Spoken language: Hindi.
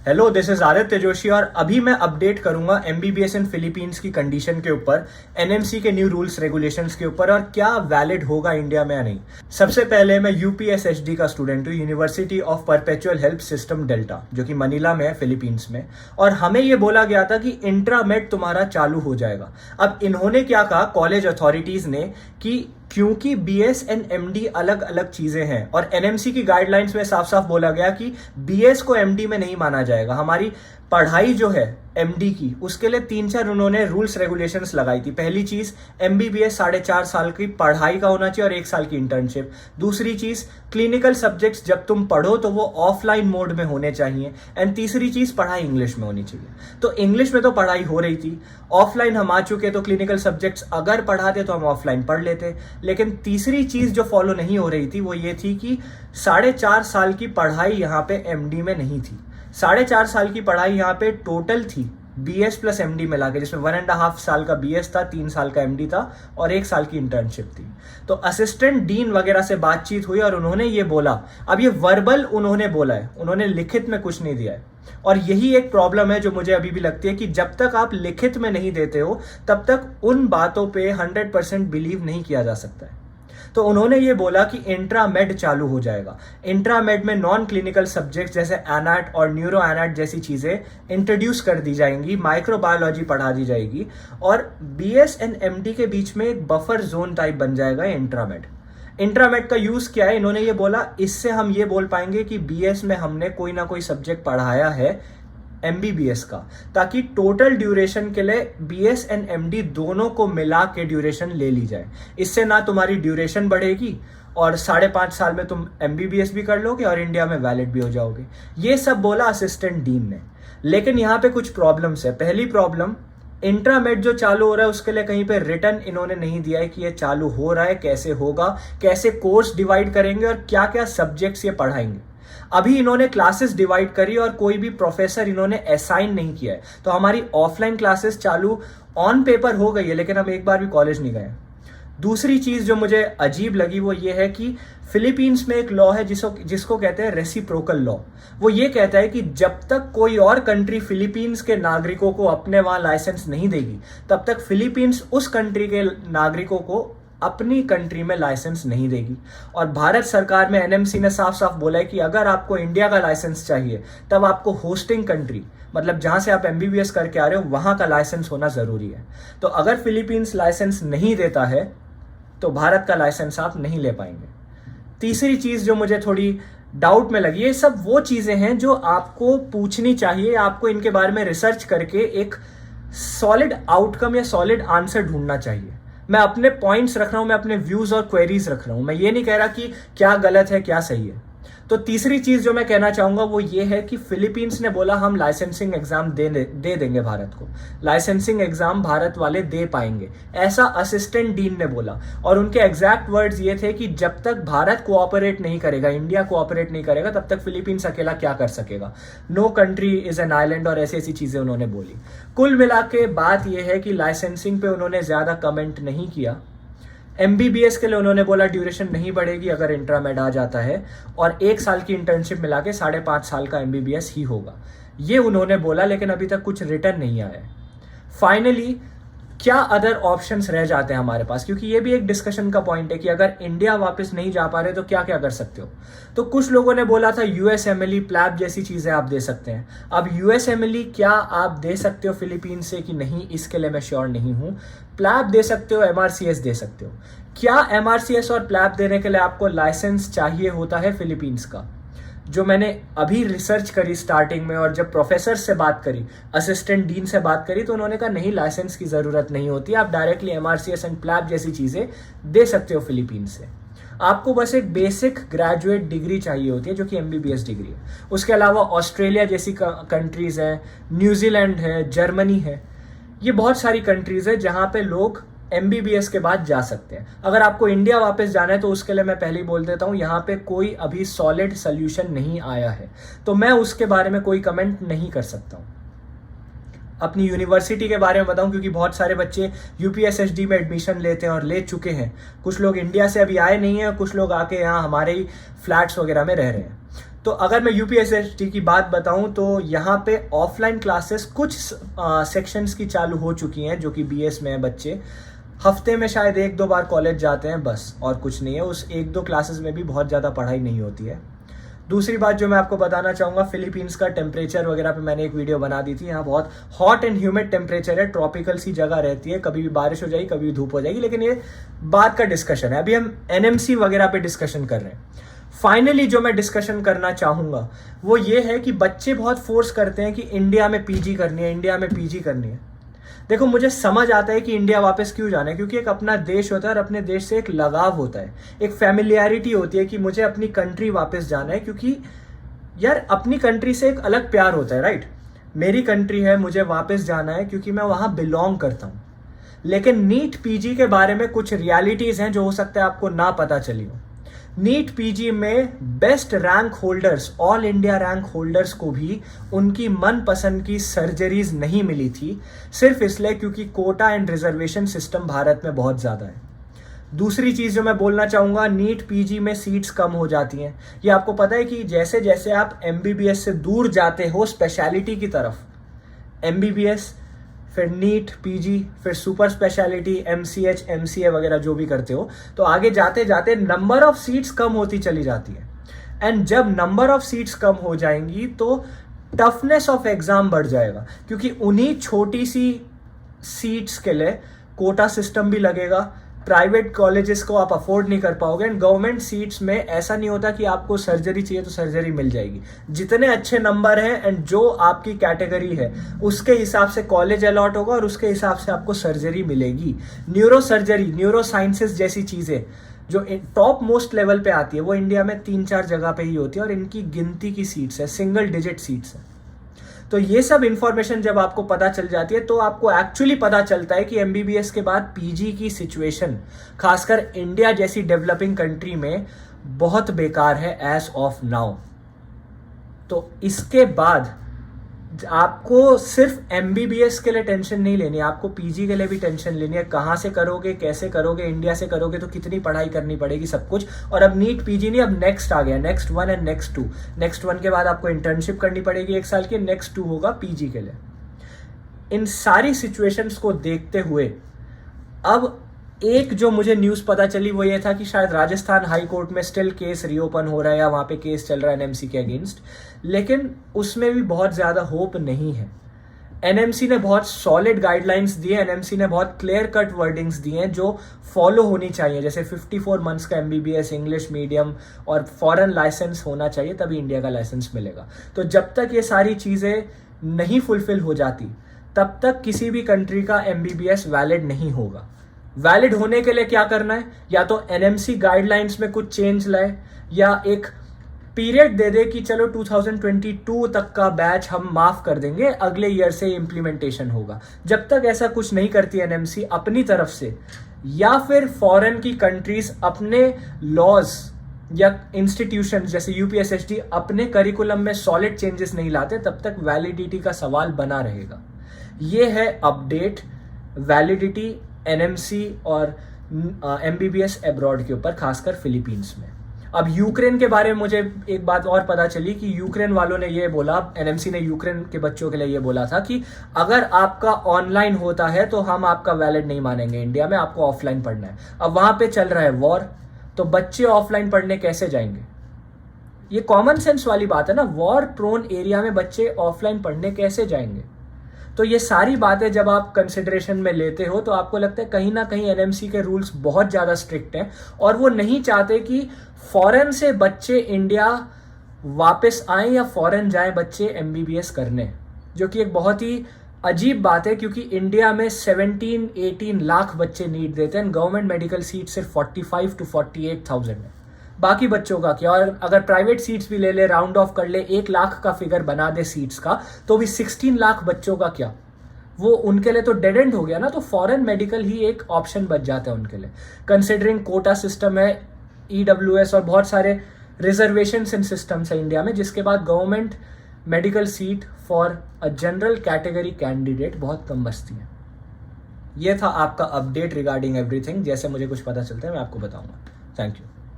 Hello, this is Aditya Joshi और अभी मैं अपडेट करूंगा एमबीबीएस इन फिलीपींस की कंडीशन के ऊपर, एनएमसी के न्यू रूल्स रेगुलेशंस के ऊपर और क्या वैलिड होगा इंडिया में या नहीं। सबसे पहले मैं यूपीएसएचडी का स्टूडेंट हूँ, university of perpetual help system delta, जो कि मनीला में है फिलीपींस में। और हमें यह बोला गया था कि इंट्रामेड तुम्हारा चालू हो जाएगा। अब इन्होंने क्या कहा कॉलेज अथॉरिटीज ने कि क्योंकि बीएस एंड एमडी अलग अलग चीजें हैं और एनएमसी की गाइडलाइंस में साफ साफ बोला गया कि बीएस को एमडी में नहीं माना जाएगा। हमारी पढ़ाई जो है एमडी की, उसके लिए 3-4 उन्होंने रूल्स रेगुलेशंस लगाई थी। पहली चीज, एमबीबीएस 4.5 साल की पढ़ाई का होना चाहिए और 1 साल की इंटर्नशिप। दूसरी चीज, क्लिनिकल सब्जेक्ट्स जब तुम पढ़ो तो वो ऑफलाइन मोड में होने चाहिए। एंड तीसरी चीज, पढ़ाई इंग्लिश में होनी चाहिए। तो इंग्लिश में तो पढ़ाई हो रही थी, ऑफलाइन हम आ चुके तो क्लिनिकल सब्जेक्ट्स अगर पढ़ाते तो हम ऑफलाइन पढ़ लेते। लेकिन तीसरी चीज जो फॉलो नहीं हो रही थी वो ये थी कि 4.5 साल की पढ़ाई यहाँ पे एमडी में नहीं थी। 4.5 साल की पढ़ाई यहाँ पे टोटल थी बीएस प्लस एमडी मिला के, जिसमें 1.5 साल का बीएस था, 3 साल का एमडी था और 1 साल की इंटर्नशिप थी। तो असिस्टेंट डीन वगैरह से बातचीत हुई और उन्होंने ये बोला, अब ये वर्बल उन्होंने बोला है, उन्होंने लिखित में कुछ नहीं दिया है। और यही एक प्रॉब्लम है जो मुझे अभी भी लगती है कि जब तक आप लिखित में नहीं देते हो तब तक उन बातों पे 100% बिलीव नहीं किया जा सकता है। तो उन्होंने ये बोला कि इंट्रामेड चालू हो जाएगा। इंट्रामेड में नॉन क्लिनिकल सब्जेक्ट जैसे एनाट और न्यूरो एनाट जैसी चीजें इंट्रोड्यूस कर दी जाएंगी, माइक्रोबायोलॉजी पढ़ा दी जाएगी और बीएस एंड एमडी के बीच में एक बफर जोन टाइप बन जाएगा इंट्रामेड। इंट्रामेड का यूज क्या है, इन्होंने ये बोला, इससे हम ये बोल पाएंगे कि बीएस में हमने कोई ना कोई सब्जेक्ट पढ़ाया है एमबीबीएस का, ताकि टोटल ड्यूरेशन के लिए बीएस एंड एमडी दोनों को मिला के ड्यूरेशन ले ली जाए। इससे ना तुम्हारी ड्यूरेशन बढ़ेगी और 5.5 साल में तुम एमबीबीएस भी कर लोगे और इंडिया में वैलिड भी हो जाओगे। ये सब बोला असिस्टेंट डीन ने। लेकिन यहाँ पे कुछ प्रॉब्लम्स है। पहली प्रॉब्लम, इंट्रामेड जो चालू हो रहा है उसके लिए कहीं पे रिटर्न इन्होंने नहीं दिया है कि ये चालू हो रहा है, कैसे होगा, कैसे कोर्स डिवाइड करेंगे और क्या क्या सब्जेक्ट्स ये पढ़ाएंगे। अभी इन्होंने क्लासेस डिवाइड करी और कोई भी प्रोफेसर इन्होंने असाइन नहीं किया है। तो हमारी ऑफलाइन क्लासेस चालू ऑन पेपर हो गई है, लेकिन हम एक बार भी कॉलेज नहीं गए। दूसरी चीज जो मुझे अजीब लगी वो ये है कि फिलीपींस में एक लॉ है जिसको कहते हैं रेसिप्रोकल लॉ। वो ये कहता है कि जब तक कोई और कंट्री फिलीपींस के नागरिकों को अपने वहां लाइसेंस नहीं देगी तब तक फिलीपींस उस कंट्री के नागरिकों को अपनी कंट्री में लाइसेंस नहीं देगी। और भारत सरकार में एनएमसी ने साफ साफ बोला है कि अगर आपको इंडिया का लाइसेंस चाहिए तब आपको होस्टिंग कंट्री, मतलब जहां से आप एमबीबीएस करके आ रहे हो, वहां का लाइसेंस होना जरूरी है। तो अगर फिलीपींस लाइसेंस नहीं देता है तो भारत का लाइसेंस आप नहीं ले पाएंगे। तीसरी चीज जो मुझे थोड़ी डाउट में लगी, ये सब वो चीजें हैं जो आपको पूछनी चाहिए, आपको इनके बारे में रिसर्च करके एक सॉलिड आउटकम या सॉलिड आंसर ढूंढना चाहिए। मैं अपने पॉइंट्स रख रहा हूं, मैं अपने व्यूज और क्वेरीज रख रहा हूं, मैं ये नहीं कह रहा कि क्या गलत है क्या सही है। तो तीसरी चीज जो मैं कहना चाहूंगा वो ये है कि फिलीपींस ने बोला हम लाइसेंसिंग एग्जाम दे देंगे भारत को, लाइसेंसिंग एग्जाम भारत वाले दे पाएंगे, ऐसा असिस्टेंट डीन ने बोला। और उनके एग्जैक्ट वर्ड्स ये थे कि जब तक भारत कोऑपरेट नहीं करेगा, इंडिया कोऑपरेट नहीं करेगा, तब तक फिलीपींस अकेला क्या कर सकेगा, no country is an island और ऐसी ऐसी चीजें उन्होंने बोली। कुल मिला के बात यह है कि लाइसेंसिंग पे उन्होंने ज्यादा कमेंट नहीं किया। एमबीबीएस के लिए उन्होंने बोला ड्यूरेशन नहीं बढ़ेगी अगर इंट्रामेड आ जाता है और 1 साल की इंटर्नशिप मिला के 5.5 साल का एमबीबीएस ही होगा, ये उन्होंने बोला। लेकिन अभी तक कुछ रिटर्न नहीं आया है। फाइनली क्या अदर ऑप्शंस रह जाते हैं हमारे पास, क्योंकि ये भी एक डिस्कशन का पॉइंट है कि अगर इंडिया वापस नहीं जा पा रहे तो क्या क्या कर सकते हो। तो कुछ लोगों ने बोला था यूएसएमएलई, प्लैब जैसी चीजें आप दे सकते हैं। अब यूएसएमएलई क्या आप दे सकते हो फिलीपींस से कि नहीं, इसके लिए मैं श्योर नहीं हूं। प्लैब दे सकते हो, एमआरसीएस दे सकते हो। क्या एमआरसीएस और प्लैब देने के लिए आपको लाइसेंस चाहिए होता है फिलीपींस का? जो मैंने अभी रिसर्च करी स्टार्टिंग में और जब प्रोफेसर से बात करी, असिस्टेंट डीन से बात करी, तो उन्होंने कहा नहीं, लाइसेंस की जरूरत नहीं होती, आप डायरेक्टली एमआरसीएस एंड प्लैब जैसी चीजें दे सकते हो फिलीपींस से। आपको बस एक बेसिक ग्रेजुएट डिग्री चाहिए होती है जो कि एमबीबीएस डिग्री है। उसके अलावा ऑस्ट्रेलिया जैसी कंट्रीज हैं, न्यूजीलैंड है, जर्मनी है, ये बहुत सारी कंट्रीज है जहां पे लोग एमबीबीएस के बाद जा सकते हैं। अगर आपको इंडिया वापस जाना है तो उसके लिए मैं पहले ही बोल देता हूं, यहाँ पे कोई अभी सॉलिड सोल्यूशन नहीं आया है, तो मैं उसके बारे में कोई कमेंट नहीं कर सकता हूं। अपनी यूनिवर्सिटी के बारे में बताऊं, क्योंकि बहुत सारे बच्चे यूपीएसएचडी में एडमिशन लेते हैं और ले चुके हैं। कुछ लोग इंडिया से अभी आए नहीं हैं, कुछ लोग आके यहाँ हमारे ही फ्लैट्स वगैरह में रह रहे हैं। तो अगर मैं यूपीएसएसटी की बात बताऊं तो यहाँ पे ऑफलाइन क्लासेस कुछ सेक्शंस की चालू हो चुकी हैं, जो कि बीएस में है। बच्चे हफ्ते में शायद 1-2 बार कॉलेज जाते हैं बस, और कुछ नहीं है। उस 1-2 क्लासेस में भी बहुत ज़्यादा पढ़ाई नहीं होती है। दूसरी बात जो मैं आपको बताना चाहूँगा, फिलीपींस का टेम्परेचर वगैरह पे मैंने एक वीडियो बना दी थी। यहाँ बहुत हॉट एंड ह्यूमिड टेम्परेचर है, ट्रॉपिकल सी जगह रहती है, कभी भी बारिश हो जाएगी, कभी भी धूप हो जाएगी, लेकिन ये बात का डिस्कशन है। अभी हम एनएमसी वगैरह पे डिस्कशन कर रहे हैं। फाइनली जो मैं डिस्कशन करना चाहूँगा वो ये है कि बच्चे बहुत फोर्स करते हैं कि इंडिया में पीजी करनी है, इंडिया में पीजी करनी है। देखो, मुझे समझ आता है कि इंडिया वापस क्यों जाना है, क्योंकि एक अपना देश होता है और अपने देश से एक लगाव होता है, एक फैमिलियरिटी होती है कि मुझे अपनी कंट्री वापस जाना है, क्योंकि यार अपनी कंट्री से एक अलग प्यार होता है, राइट। मेरी कंट्री है, मुझे वापस जाना है क्योंकि मैं वहां बिलोंग करता हूं। लेकिन नीट पीजी के बारे में कुछ रियलिटीज हैं जो हो सकता है आपको ना पता चली हो। नीट पीजी में best rank holders, all India rank holders को भी उनकी मनपसंद की सर्जरीज नहीं मिली थी, सिर्फ इसलिए क्योंकि quota and reservation system Bharat में बहुत ज़्यादा है। दूसरी चीज़ जो मैं बोलना चाहूँगा, नीट पीजी में सीट्स कम हो जाती हैं। ये आपको पता है कि जैसे जैसे आप एमबीबीएस से दूर जाते हो स्पेशलिटी की तरफ, एमबीबीएस, फिर नीट पीजी, फिर सुपर स्पेशलिटी, एमसीएच, एमसीए वगैरह जो भी करते हो, तो आगे जाते जाते नंबर ऑफ सीट्स कम होती चली जाती है। एंड जब नंबर ऑफ सीट्स कम हो जाएंगी तो टफनेस ऑफ एग्जाम बढ़ जाएगा, क्योंकि उन्हीं छोटी सी सीट्स के लिए कोटा सिस्टम भी लगेगा। प्राइवेट कॉलेजेस को आप अफोर्ड नहीं कर पाओगे। एंड गवर्नमेंट सीट्स में ऐसा नहीं होता कि आपको सर्जरी चाहिए तो सर्जरी मिल जाएगी। जितने अच्छे नंबर हैं एंड जो आपकी कैटेगरी है उसके हिसाब से कॉलेज अलॉट होगा और उसके हिसाब से आपको सर्जरी मिलेगी। न्यूरो सर्जरी, न्यूरो साइंसेस जैसी चीज़ें जो टॉप मोस्ट लेवल पे आती है वो इंडिया में 3-4 जगह पे ही होती है, और इनकी गिनती की सीट्स है, सिंगल डिजिट सीट्स है। तो ये सब इंफॉर्मेशन जब आपको पता चल जाती है तो आपको एक्चुअली पता चलता है कि एमबीबीएस के बाद पीजी की सिचुएशन खासकर इंडिया जैसी डेवलपिंग कंट्री में बहुत बेकार है एज ऑफ नाउ। तो इसके बाद आपको सिर्फ एमबीबीएस के लिए टेंशन नहीं लेनी है, आपको पीजी के लिए भी टेंशन लेनी है। कहाँ से करोगे, कैसे करोगे, इंडिया से करोगे तो कितनी पढ़ाई करनी पड़ेगी, सब कुछ। और अब नीट पीजी नहीं, अब नेक्स्ट आ गया, नेक्स्ट 1 एंड नेक्स्ट 2। नेक्स्ट 1 के बाद आपको इंटर्नशिप करनी पड़ेगी 1 साल की, नेक्स्ट 2 होगा पीजी के लिए। इन सारी सिचुएशंस को देखते हुए अब एक जो मुझे न्यूज़ पता चली वो ये था कि शायद राजस्थान हाई कोर्ट में स्टिल केस रीओपन हो रहा है या वहाँ पे केस चल रहा है एनएमसी के अगेंस्ट, लेकिन उसमें भी बहुत ज़्यादा होप नहीं है। एनएमसी ने बहुत सॉलिड गाइडलाइंस दिए, एनएमसी ने बहुत क्लियर कट वर्डिंग्स दिए हैं जो फॉलो होनी चाहिए, जैसे 54 मंथ्स का एमबीबीएस, इंग्लिश मीडियम और फॉरेन लाइसेंस होना चाहिए, तभी इंडिया का लाइसेंस मिलेगा। तो जब तक ये सारी चीज़ें नहीं फुलफिल हो जाती तब तक किसी भी कंट्री का एमबीबीएस वैलिड नहीं होगा। वैलिड होने के लिए क्या करना है, या तो एनएमसी गाइडलाइंस में कुछ चेंज लाए या एक पीरियड दे दे कि चलो 2022 तक का बैच हम माफ कर देंगे, अगले ईयर से इम्प्लीमेंटेशन होगा। जब तक ऐसा कुछ नहीं करती एनएमसी अपनी तरफ से, या फिर फॉरेन की कंट्रीज अपने लॉज या इंस्टीट्यूशन जैसे यूपीएसएसटी अपने करिकुलम में सॉलिड चेंजेस नहीं लाते, तब तक वैलिडिटी का सवाल बना रहेगा। ये है अपडेट वैलिडिटी एनएमसी और एमबीबीएस अब्रॉड के ऊपर, खासकर फिलीपींस में। अब यूक्रेन के बारे में मुझे एक बात और पता चली कि यूक्रेन वालों ने ये बोला, एनएमसी ने यूक्रेन के बच्चों के लिए ये बोला था कि अगर आपका ऑनलाइन होता है तो हम आपका वैलिड नहीं मानेंगे, इंडिया में आपको ऑफलाइन पढ़ना है। अब वहां पे चल रहा है वॉर, तो बच्चे ऑफलाइन पढ़ने कैसे जाएंगे? ये कॉमन सेंस वाली बात है ना, वॉर प्रोन एरिया में बच्चे ऑफलाइन पढ़ने कैसे जाएंगे? तो ये सारी बातें जब आप कंसिडरेशन में लेते हो तो आपको लगता है कहीं ना कहीं एनएमसी के रूल्स बहुत ज़्यादा स्ट्रिक्ट हैं और वो नहीं चाहते कि फॉरेन से बच्चे इंडिया वापस आएं या फॉरेन जाएं बच्चे एमबीबीएस करने, जो कि एक बहुत ही अजीब बात है, क्योंकि इंडिया में 17-18 लाख बच्चे नीट देते हैं, गवर्नमेंट मेडिकल सीट सिर्फ 45 to 48,000 है। बाकी बच्चों का क्या? और अगर प्राइवेट सीट्स भी ले ले, राउंड ऑफ कर ले, 1 लाख का फिगर बना दे सीट्स का, तो भी 16 लाख बच्चों का क्या? वो उनके लिए तो डेड एंड हो गया ना। तो फॉरेन मेडिकल ही एक ऑप्शन बच जाता है उनके लिए, कंसिडरिंग कोटा सिस्टम है, ईडब्ल्यूएस और बहुत सारे रिजर्वेशन सिस्टम्स है इंडिया में, जिसके बाद government medical seat for a general category candidate बहुत कम बचती है। ये था आपका अपडेट रिगार्डिंग एवरीथिंग। जैसे मुझे कुछ पता चलता है मैं आपको बताऊंगा। Thank you.